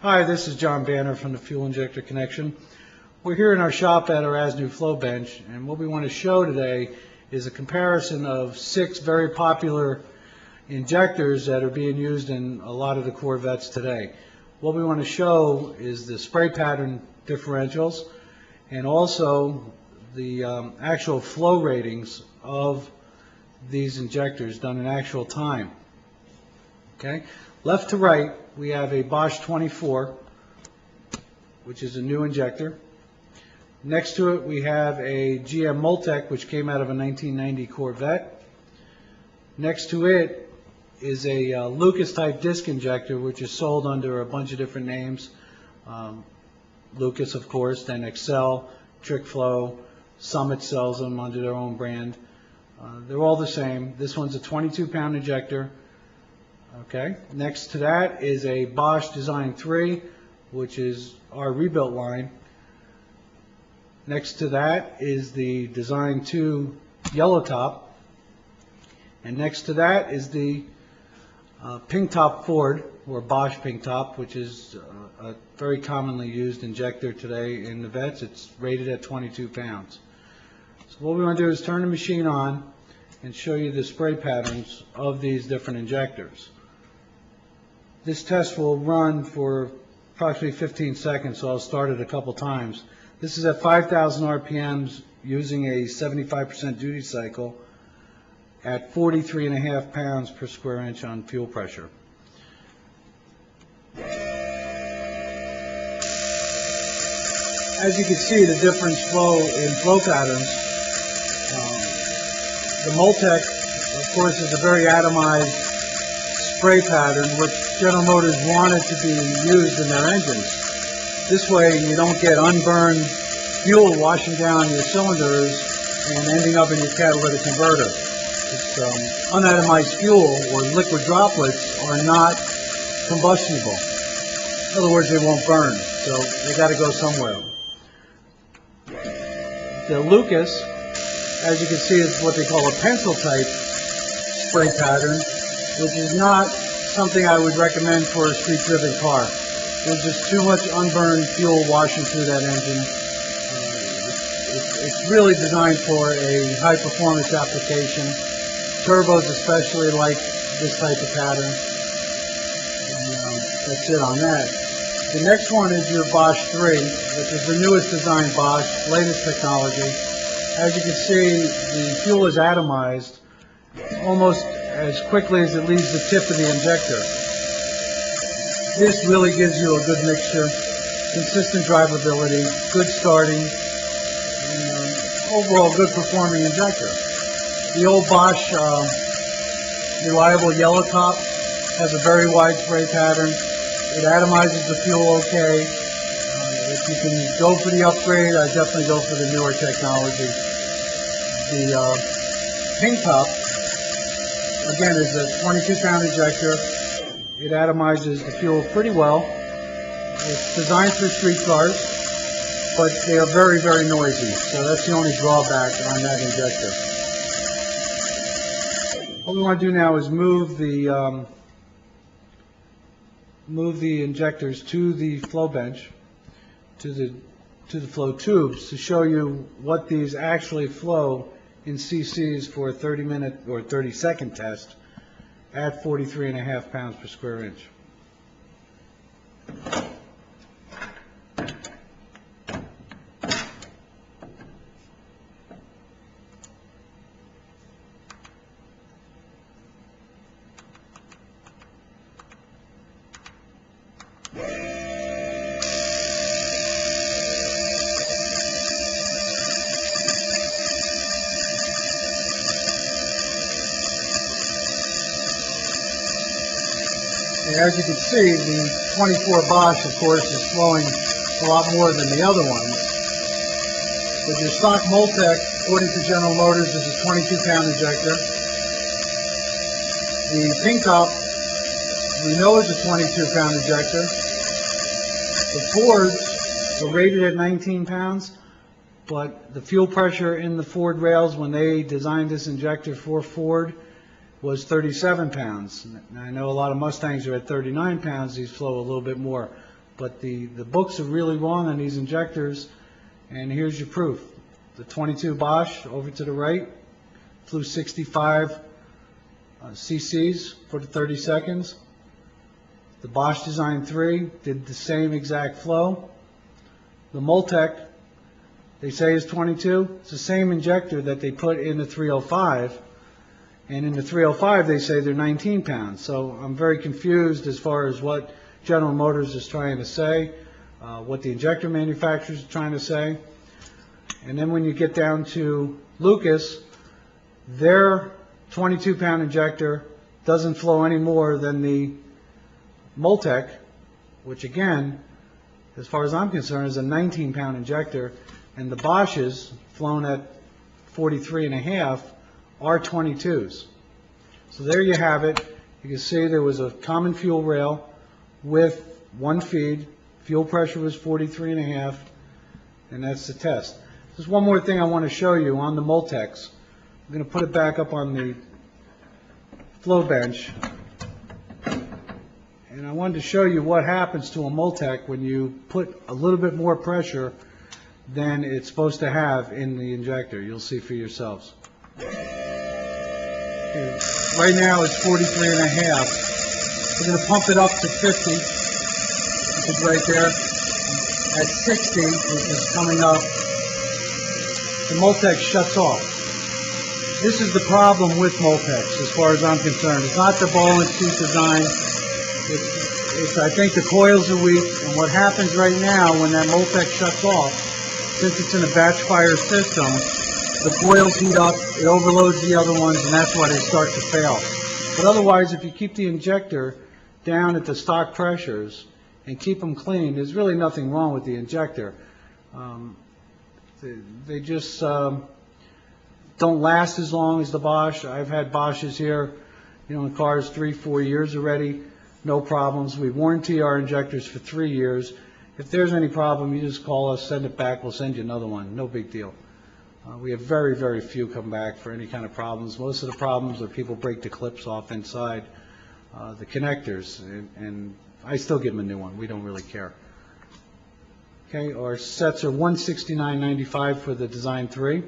Hi, this is John Banner from the Fuel Injector Connection. We're here in our shop at our As New Flow Bench, and what we want to show today is a comparison of 6 very popular injectors that are being used in a lot of the Corvettes today. What we want to show is the spray pattern differentials and also the actual flow ratings of these injectors done in actual time. Okay, left to right we have a Bosch 24, which is a new injector. Next to it we have a GM Multec, which came out of a 1990 Corvette. Next to it is a Lucas type disc injector, which is sold under a bunch of different names. Lucas, of course, then Excel, Trick Flow, Summit sells them under their own brand. They're all the same. This one's a 22-pound injector. Okay. Next to that is a Bosch Design 3, which is our rebuilt line. Next to that is the Design 2 yellowtop. And next to that is the pink top Ford, or Bosch pink top, which is a very commonly used injector today in the vets. It's rated at 22 pounds. So what we want to do is turn the machine on and show you the spray patterns of these different injectors. This test will run for approximately 15 seconds, so I'll start it a couple times. This is at 5,000 RPMs using a 75% duty cycle at 43.5 pounds per square inch on fuel pressure. As you can see, the difference in flow patterns. The Multec, of course, is a very atomized spray pattern, which General Motors wanted to be used in their engines. This way you don't get unburned fuel washing down your cylinders and ending up in your catalytic converter. Unatomized fuel, or liquid droplets, are not combustible. In other words, they won't burn, so they got to go somewhere. The Lucas, as you can see, is what they call a pencil type spray pattern, which is not something I would recommend for a street driven car. There's just too much unburned fuel washing through that engine. It's really designed for a high performance application. Turbos especially like this type of pattern. And, that's it on that. The next one is your Bosch 3, which is the newest design Bosch, latest technology. As you can see, the fuel is atomized almost as quickly as it leaves the tip of the injector. This really gives you a good mixture, consistent drivability, good starting, and overall good performing injector. The old Bosch reliable yellow top has a very wide spray pattern. It atomizes the fuel okay. If you can go for the upgrade, I definitely go for the newer technology. The pink top, again, is a 22-pound injector. It atomizes the fuel pretty well. It's designed for street cars, but they are very, very noisy. So that's the only drawback on that injector. What we want to do now is move the injectors to the flow bench, to the flow tubes, to show you what these actually flow in cc's for a 30-minute or 30-second test at 43.5 pounds per square inch. As you can see, the 24 Bosch, of course, is flowing a lot more than the other ones. With your stock Multec, according to General Motors, is a 22-pound injector. The pink top, we know, is a 22-pound injector. The Fords were rated at 19 pounds, but the fuel pressure in the Ford rails when they designed this injector for Ford was 37 pounds. Now, I know a lot of Mustangs are at 39 pounds. These flow a little bit more. but the books are really wrong on these injectors, and here's your proof. The 22 Bosch over to the right flew 65 cc's for the 30 seconds. The Bosch Design 3 did the same exact flow. The Multec, they say is 22. It's the same injector that they put in the 305, and in the 305 they say they're 19 pounds. So I'm very confused as far as what General Motors is trying to say, what the injector manufacturers are trying to say. And then when you get down to Lucas, their 22-pound injector doesn't flow any more than the Multec, which again, as far as I'm concerned, is a 19-pound injector, and the Bosch's, flown at 43.5, are 22s. So there you have it. You can see there was a common fuel rail with one feed. Fuel pressure was 43.5, and that's the test. There's one more thing I want to show you on the Multecs. I'm going to put it back up on the flow bench. And I wanted to show you what happens to a Multec when you put a little bit more pressure than it's supposed to have in the injector. You'll see for yourselves. Okay, right now it's 43.5. We're going to pump it up to 50, which is right there. At 60, which is coming up, the Multec shuts off. This is the problem with Multecs, as far as I'm concerned. It's not the ball and seat design. It's I think the coils are weak, and what happens right now when that Multec shuts off, since it's in a batch fire system, the coils heat up, it overloads the other ones, and that's why they start to fail. But otherwise, if you keep the injector down at the stock pressures and keep them clean, there's really nothing wrong with the injector. They just don't last as long as the Bosch. I've had Bosches here, in cars 3-4 years already, no problems. We warranty our injectors for 3 years. If there's any problem, you just call us, send it back, we'll send you another one, no big deal. We have very, very few come back for any kind of problems. Most of the problems are people break the clips off inside the connectors, and I still give them a new one. We don't really care. Okay, our sets are $169.95 for the Design 3.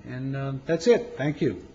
And that's it. Thank you.